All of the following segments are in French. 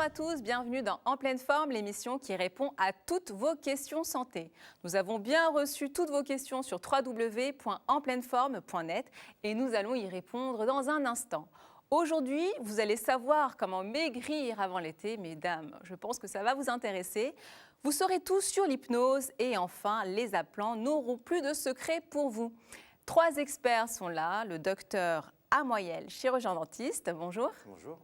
à tous, bienvenue dans En pleine forme, l'émission qui répond à toutes vos questions santé. Nous avons bien reçu toutes vos questions sur www.enpleineforme.net et nous allons y répondre dans un instant. Aujourd'hui, vous allez savoir comment maigrir avant l'été. Mesdames, je pense que ça va vous intéresser. Vous saurez tout sur l'hypnose et enfin, les appelants n'auront plus de secrets pour vous. 3 experts sont là, le docteur Amoyel, chirurgien dentiste, bonjour. Bonjour.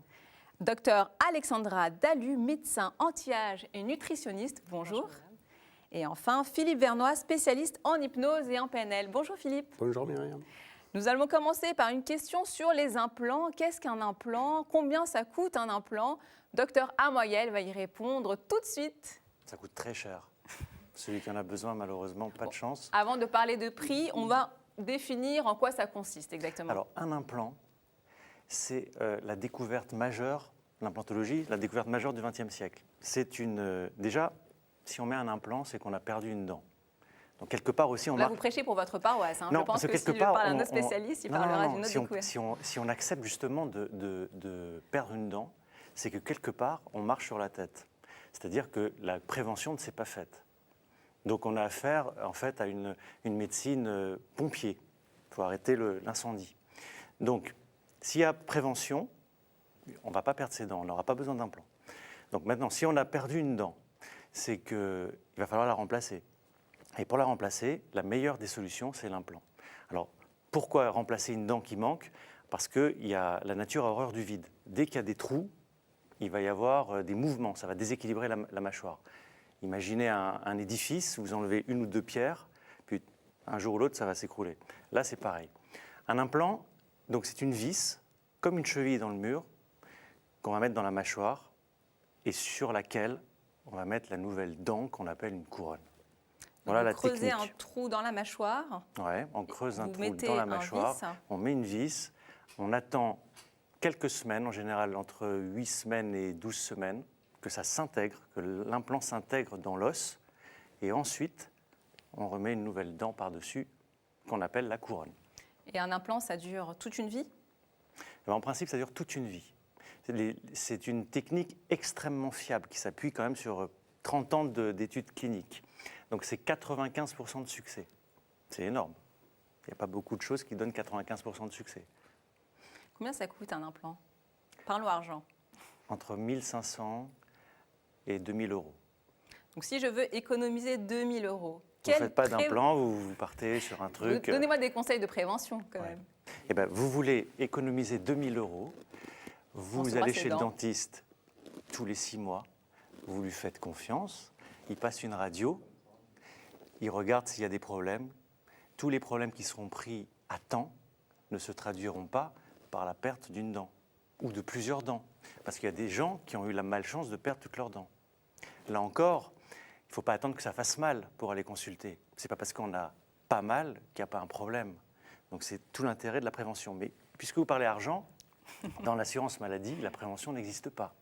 Docteur Alexandra Dalu, médecin anti-âge et nutritionniste, bonjour. Et enfin, Philippe Vernois, spécialiste en hypnose et en PNL. Bonjour Philippe. Bonjour Myriam. Nous allons commencer par une question sur les implants. Qu'est-ce qu'un implant? Combien ça coûte un implant? Docteur Amoyel va y répondre tout de suite. Ça coûte très cher. Celui qui en a besoin, malheureusement, pas de chance. Avant de parler de prix, on va définir en quoi ça consiste exactement. Alors, un implant, c'est la découverte majeure, l'implantologie, la découverte majeure du XXe siècle. C'est une... déjà, si on met un implant, c'est qu'on a perdu une dent. Donc, quelque part aussi, on Là, vous prêchez pour votre paroisse. Hein. Non, je pense parce que quelque si part, je parle à un autre spécialiste, il parlera d'une autre découverte. Si on accepte justement de perdre une dent, c'est que quelque part, on marche sur la tête. C'est-à-dire que la prévention ne s'est pas faite. Donc, on a affaire, en fait, à une médecine pompier. Il faut arrêter l'incendie. Donc, s'il y a prévention, on ne va pas perdre ses dents, on n'aura pas besoin d'implant. Donc maintenant, si on a perdu une dent, c'est qu'il va falloir la remplacer. Et pour la remplacer, la meilleure des solutions, c'est l'implant. Alors, pourquoi remplacer une dent qui manque? Parce que la nature a horreur du vide. Dès qu'il y a des trous, il va y avoir des mouvements, ça va déséquilibrer la mâchoire. Imaginez un édifice, vous enlevez une ou deux pierres, puis un jour ou l'autre, ça va s'écrouler. Là, c'est pareil. Un implant, donc c'est une vis, comme une cheville dans le mur, qu'on va mettre dans la mâchoire et sur laquelle on va mettre la nouvelle dent qu'on appelle une couronne. Voilà la technique. Vous creusez un trou dans la mâchoire. Ouais, on creuse un trou dans la mâchoire, on met une vis, on attend quelques semaines, en général entre 8 semaines et 12 semaines, que ça s'intègre, que l'implant s'intègre dans l'os, et ensuite, on remet une nouvelle dent par-dessus, qu'on appelle la couronne. Et un implant, ça dure toute une vie? En principe, ça dure toute une vie. C'est une technique extrêmement fiable qui s'appuie quand même sur 30 ans d'études cliniques. Donc c'est 95% de succès. C'est énorme. Il n'y a pas beaucoup de choses qui donnent 95% de succès. Combien ça coûte un implant? Parlons argent. Entre 1 500 et 2 000 euros. Donc si je veux économiser 2 000 euros, vous ne faites pas d'implant, vous partez sur un truc... Donnez-moi des conseils de prévention quand même. Eh ben, vous voulez économiser 2 000 euros, vous allez chez le dentiste tous les 6 mois, vous lui faites confiance, il passe une radio, il regarde s'il y a des problèmes. Tous les problèmes qui seront pris à temps ne se traduiront pas par la perte d'une dent ou de plusieurs dents. Parce qu'il y a des gens qui ont eu la malchance de perdre toutes leurs dents. Là encore, il ne faut pas attendre que ça fasse mal pour aller consulter. Ce n'est pas parce qu'on a pas mal qu'il n'y a pas un problème. Donc c'est tout l'intérêt de la prévention. Mais puisque vous parlez argent, dans l'assurance maladie, la prévention n'existe pas.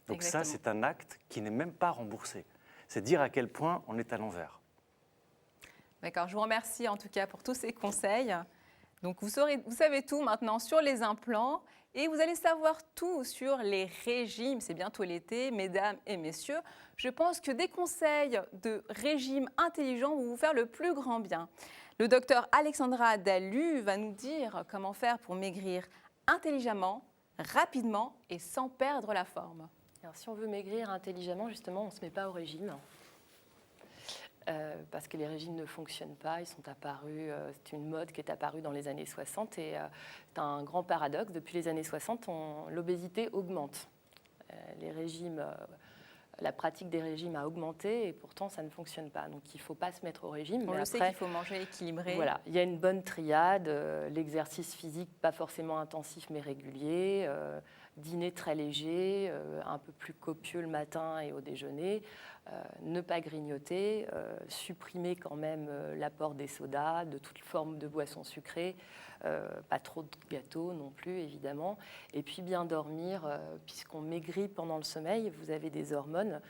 Donc ça, c'est un acte qui n'est même pas remboursé. C'est dire à quel point on est à l'envers. D'accord, je vous remercie en tout cas pour tous ces conseils. Donc vous savez tout maintenant sur les implants et vous allez savoir tout sur les régimes. C'est bientôt l'été, mesdames et messieurs. Je pense que des conseils de régime intelligent vont vous faire le plus grand bien. Le docteur Alexandra Dalu va nous dire comment faire pour maigrir intelligemment, rapidement et sans perdre la forme. Alors, si on veut maigrir intelligemment, justement, on ne se met pas au régime. Parce que les régimes ne fonctionnent pas, ils sont apparus, c'est une mode qui est apparue dans les années 60 et c'est un grand paradoxe. Depuis les années 60, l'obésité augmente. Les régimes, la pratique des régimes a augmenté et pourtant ça ne fonctionne pas. Donc il ne faut pas se mettre au régime. On le sait qu'il faut manger équilibré. Voilà, il y a une bonne triade, l'exercice physique pas forcément intensif mais régulier, dîner très léger, un peu plus copieux le matin et au déjeuner, ne pas grignoter, supprimer quand même l'apport des sodas, de toute forme de boissons sucrées, pas trop de gâteaux non plus évidemment, et puis bien dormir, puisqu'on maigrit pendant le sommeil, vous avez des hormones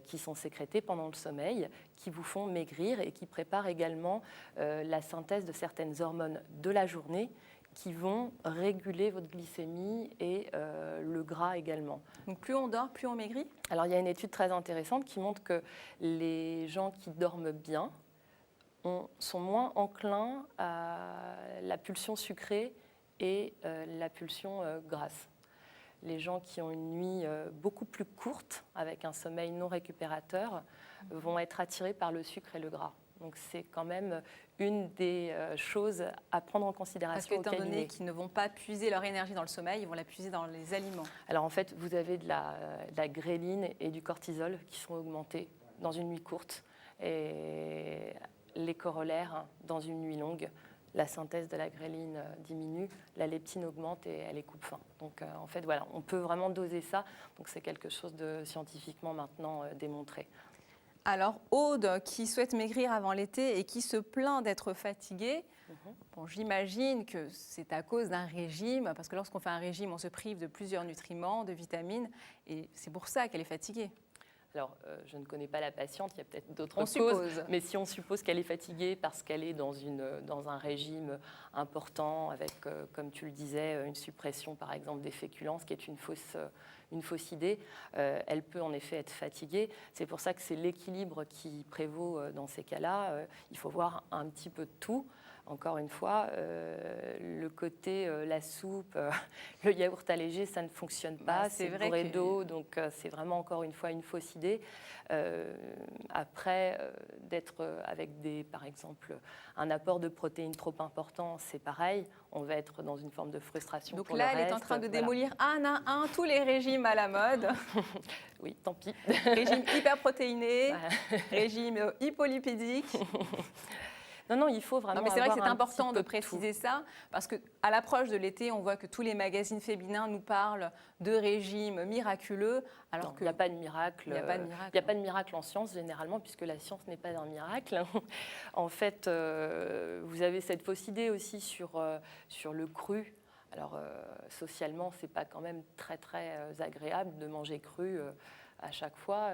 qui sont sécrétées pendant le sommeil, qui vous font maigrir et qui préparent également la synthèse de certaines hormones de la journée qui vont réguler votre glycémie et le gras également. Donc plus on dort, plus on maigrit? Alors il y a une étude très intéressante qui montre que les gens qui dorment bien sont moins enclins à la pulsion sucrée et la pulsion grasse. Les gens qui ont une nuit beaucoup plus courte, avec un sommeil non récupérateur, vont être attirés par le sucre et le gras. Donc c'est quand même une des choses à prendre en considération au Parce qu'étant cabinet. donné qu'ils ne vont pas puiser leur énergie dans le sommeil, ils vont la puiser dans les aliments. Alors en fait, vous avez de la gréline et du cortisol qui sont augmentés dans une nuit courte. Et les corollaires, dans une nuit longue, la synthèse de la gréline diminue, la leptine augmente et elle est coupe-faim. Donc en fait, voilà, on peut vraiment doser ça. Donc c'est quelque chose de scientifiquement maintenant démontré. Alors, Aude, qui souhaite maigrir avant l'été et qui se plaint d'être fatiguée, bon, j'imagine que c'est à cause d'un régime, parce que lorsqu'on fait un régime, on se prive de plusieurs nutriments, de vitamines, et c'est pour ça qu'elle est fatiguée. Alors, je ne connais pas la patiente, il y a peut-être d'autres On causes, suppose. mais si on suppose qu'elle est fatiguée parce qu'elle est dans un régime important, avec, comme tu le disais, une suppression, par exemple, des féculents, ce qui est une fausse idée, elle peut en effet être fatiguée. C'est pour ça que c'est l'équilibre qui prévaut dans ces cas-là. Il faut voir un petit peu de tout. Encore une fois, le côté la soupe, le yaourt allégé, ça ne fonctionne pas. C'est bourré d'eau, donc c'est vraiment encore une fois une fausse idée. Après, d'être avec par exemple, un apport de protéines trop important, c'est pareil. On va être dans une forme de frustration. Donc pour là, le elle est en reste. train de Voilà. démolir un à un tous les régimes à la mode. Oui, tant pis. Régime hyperprotéiné, Voilà. régime hypolipidique. Non, il faut vraiment. Non, mais c'est vrai que c'est avoir un important petit de peu préciser ça, parce qu'à l'approche de l'été, on voit que tous les magazines féminins nous parlent de régimes miraculeux, alors il n'y a pas de miracle. Il n'y a pas de miracle. Il n'y a pas de miracle en science, généralement, puisque la science n'est pas un miracle. En fait, vous avez cette fausse idée aussi sur le cru. Alors, socialement, ce n'est pas quand même très, très agréable de manger cru à chaque fois,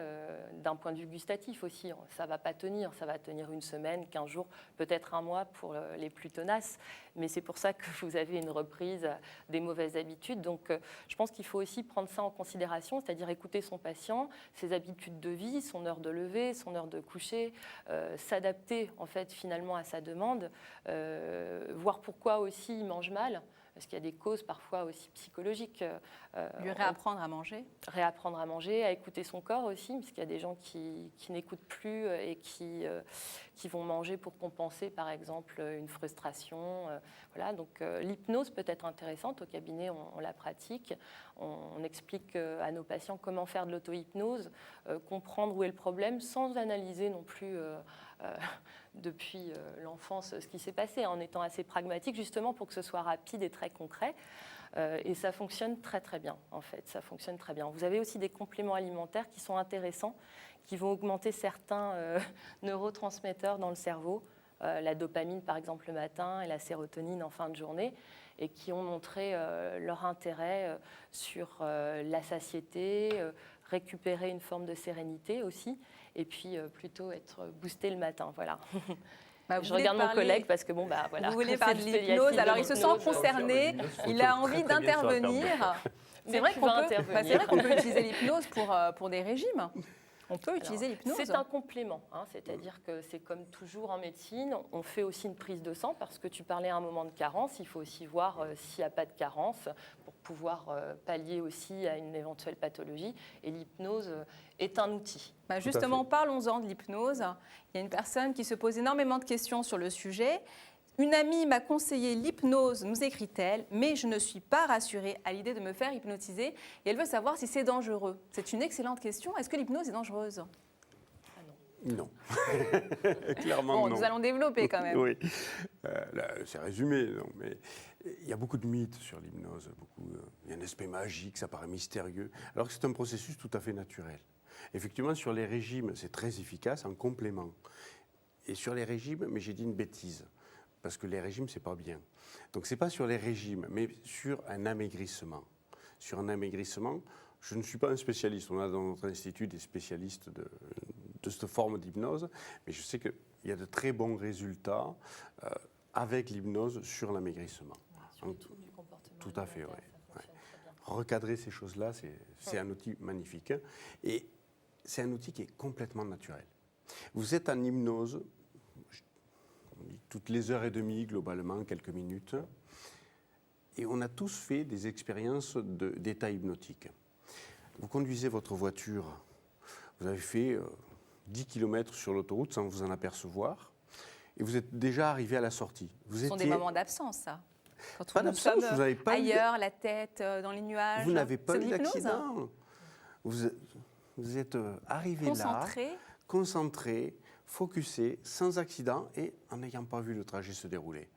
d'un point de vue gustatif aussi. Ça ne va pas tenir, ça va tenir une semaine, 15 jours, peut-être un mois pour les plus tenaces. Mais c'est pour ça que vous avez une reprise des mauvaises habitudes. Donc je pense qu'il faut aussi prendre ça en considération, c'est-à-dire écouter son patient, ses habitudes de vie, son heure de lever, son heure de coucher, s'adapter en fait finalement à sa demande, voir pourquoi aussi il mange mal. Parce qu'il y a des causes parfois aussi psychologiques. Lui réapprendre à manger. Réapprendre à manger, à écouter son corps aussi, parce qu'il y a des gens qui n'écoutent plus et qui vont manger pour compenser, par exemple, une frustration. Voilà, donc l'hypnose peut être intéressante. Au cabinet, on la pratique. On explique à nos patients comment faire de l'auto-hypnose, comprendre où est le problème, sans analyser non plus depuis l'enfance ce qui s'est passé, en étant assez pragmatique, justement pour que ce soit rapide et très concret. Et ça fonctionne très très bien, en fait. Ça fonctionne très bien. Vous avez aussi des compléments alimentaires qui sont intéressants, qui vont augmenter certains neurotransmetteurs dans le cerveau, la dopamine par exemple le matin et la sérotonine en fin de journée, et qui ont montré leur intérêt sur la satiété, récupérer une forme de sérénité aussi, et puis plutôt être boosté le matin. Voilà. Bah, je regarde mon collègue parce que voilà. Vous voulez parler de l'hypnose, alors il se sent concerné, il a envie d'intervenir. C'est vrai qu'on peut utiliser l'hypnose pour des régimes. On peut utiliser l'hypnose. C'est un complément, c'est-à-dire que c'est comme toujours en médecine, on fait aussi une prise de sang parce que tu parlais à un moment de carence, il faut aussi voir s'il n'y a pas de carence pour pouvoir pallier aussi à une éventuelle pathologie, et l'hypnose est un outil. Bah justement, parlons-en de l'hypnose. Il y a une personne qui se pose énormément de questions sur le sujet. Une amie m'a conseillé l'hypnose, nous écrit-elle, mais je ne suis pas rassurée à l'idée de me faire hypnotiser et elle veut savoir si c'est dangereux. C'est une excellente question. Est-ce que l'hypnose est dangereuse ? Non. Clairement non. Nous allons développer quand même. Oui, c'est résumé, non, mais il y a beaucoup de mythes sur l'hypnose. Il y a un aspect magique, ça paraît mystérieux, alors que c'est un processus tout à fait naturel. Effectivement, sur les régimes, c'est très efficace, en complément. Et sur les régimes, mais j'ai dit une bêtise. Parce que les régimes, c'est pas bien. Donc, c'est pas sur les régimes, mais sur un amaigrissement. Sur un amaigrissement, je ne suis pas un spécialiste. On a dans notre institut des spécialistes de cette forme d'hypnose, mais je sais qu'il y a de très bons résultats avec l'hypnose sur l'amaigrissement. Du comportement Tout à fait, alimentaire, oui. ça fonctionne très bien. Recadrer ces choses-là, c'est un outil magnifique. Et c'est un outil qui est complètement naturel. Vous êtes en hypnose, on dit toutes les heures et demie, globalement, quelques minutes. Et on a tous fait des expériences d'état hypnotique. Vous conduisez votre voiture, vous avez fait 10 km sur l'autoroute sans vous en apercevoir, et vous êtes déjà arrivé à la sortie. Ce sont des moments d'absence, ça. Quand Pas nous d'absence, sommes vous n'avez pas ailleurs, la tête dans les nuages. Vous n'avez pas C'est de eu l'hypnose. d'accident. Vous êtes arrivé Concentré. là, concentré, focusé, sans accident et en n'ayant pas vu le trajet se dérouler.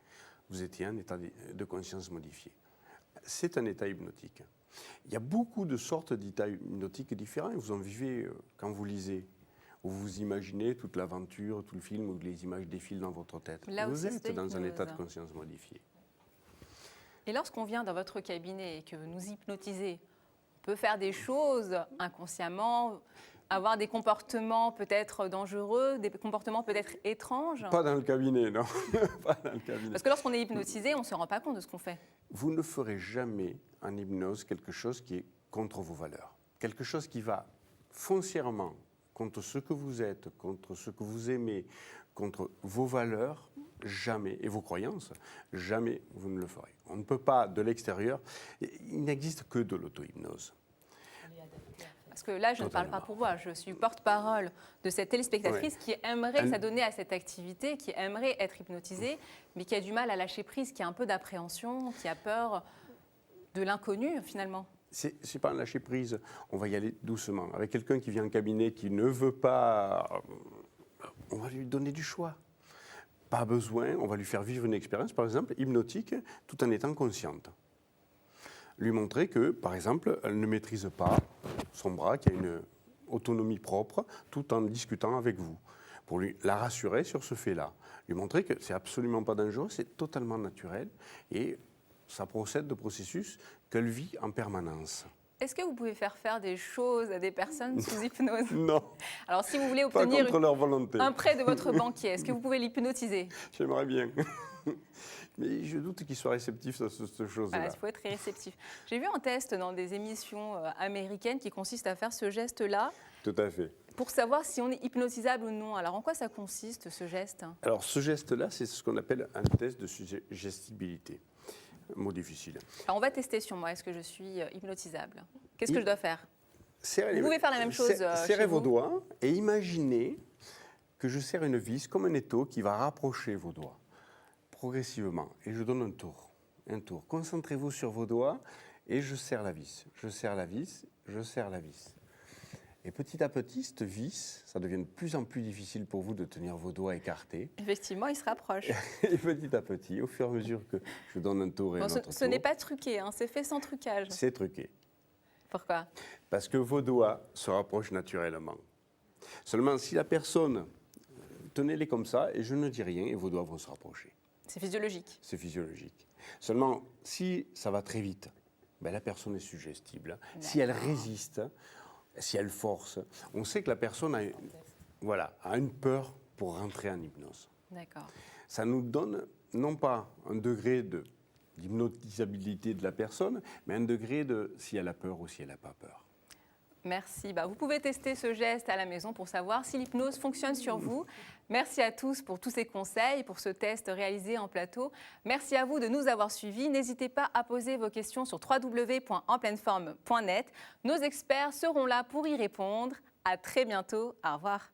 Vous étiez en état de conscience modifié. C'est un état hypnotique. Il y a beaucoup de sortes d'états hypnotiques différents. Vous en vivez quand vous lisez. Où vous imaginez toute l'aventure, tout le film, où les images défilent dans votre tête. Là Vous aussi, êtes c'est dans un hypnose. état de conscience modifié. Et lorsqu'on vient dans votre cabinet et que vous nous hypnotisez, on peut faire des choses inconsciemment, avoir des comportements peut-être dangereux, des comportements peut-être étranges. Pas dans le cabinet, non. Pas dans le cabinet. Parce que lorsqu'on est hypnotisé, on ne se rend pas compte de ce qu'on fait. Vous ne ferez jamais en hypnose quelque chose qui est contre vos valeurs. Quelque chose qui va foncièrement contre ce que vous êtes, contre ce que vous aimez, contre vos valeurs, jamais, et vos croyances, jamais vous ne le ferez. On ne peut pas, de l'extérieur, il n'existe que de l'auto-hypnose. Parce que là, je ne parle pas pour moi, je suis porte-parole de cette téléspectatrice qui aimerait s'adonner à cette activité, qui aimerait être hypnotisée, mais qui a du mal à lâcher prise, qui a un peu d'appréhension, qui a peur de l'inconnu finalement. C'est pas un lâcher prise, on va y aller doucement. Avec quelqu'un qui vient en cabinet, qui ne veut pas, on va lui donner du choix. Pas besoin, on va lui faire vivre une expérience, par exemple, hypnotique, tout en étant consciente. Lui montrer que, par exemple, elle ne maîtrise pas son bras, qu'il y a une autonomie propre, tout en discutant avec vous. Pour lui la rassurer sur ce fait-là. Lui montrer que c'est absolument pas dangereux, c'est totalement naturel et ça procède de processus qu'elle vit en permanence. Est-ce que vous pouvez faire des choses à des personnes sous hypnose? Non. Alors si vous voulez Pas obtenir contre leur volonté. un prêt de votre banquier, est-ce que vous pouvez l'hypnotiser? J'aimerais bien. Mais je doute qu'il soit réceptif à cette chose-là. Voilà, il faut être très réceptif. J'ai vu un test dans des émissions américaines qui consiste à faire ce geste-là Tout à fait. pour savoir si on est hypnotisable ou non. Alors en quoi ça consiste ce geste? Alors ce geste-là, c'est ce qu'on appelle un test de suggestibilité. Un mot difficile. Alors on va tester sur moi, est-ce que je suis hypnotisable? Qu'est-ce que je dois faire? Serrez Vous pouvez faire la même chose Serrez chez vos vous. doigts et imaginez que je serre une vis comme un étau qui va rapprocher vos doigts progressivement. Et je donne un tour. Un tour. Concentrez-vous sur vos doigts et je serre la vis. Je serre la vis, je serre la vis. Et petit à petit, cette vis, ça devient de plus en plus difficile pour vous de tenir vos doigts écartés. Effectivement, il se rapproche. Et petit à petit, au fur et à mesure que je donne un tour et Bon, un autre ce tour, n'est pas truqué, hein, c'est fait sans trucage. c'est truqué. Pourquoi? Parce que vos doigts se rapprochent naturellement. Seulement, si la personne, tenez-les comme ça et je ne dis rien et vos doigts vont se rapprocher. C'est physiologique. C'est physiologique. Seulement, si ça va très vite, ben, la personne est suggestible. Si elle résiste, si elle force, on sait que la personne a une peur pour rentrer en hypnose. D'accord. Ça nous donne non pas un degré d'hypnotisabilité de la personne, mais un degré de si elle a peur ou si elle n'a pas peur. Merci. Vous pouvez tester ce geste à la maison pour savoir si l'hypnose fonctionne sur vous. Merci à tous pour tous ces conseils, pour ce test réalisé en plateau. Merci à vous de nous avoir suivis. N'hésitez pas à poser vos questions sur www.enpleineforme.net. Nos experts seront là pour y répondre. À très bientôt. Au revoir.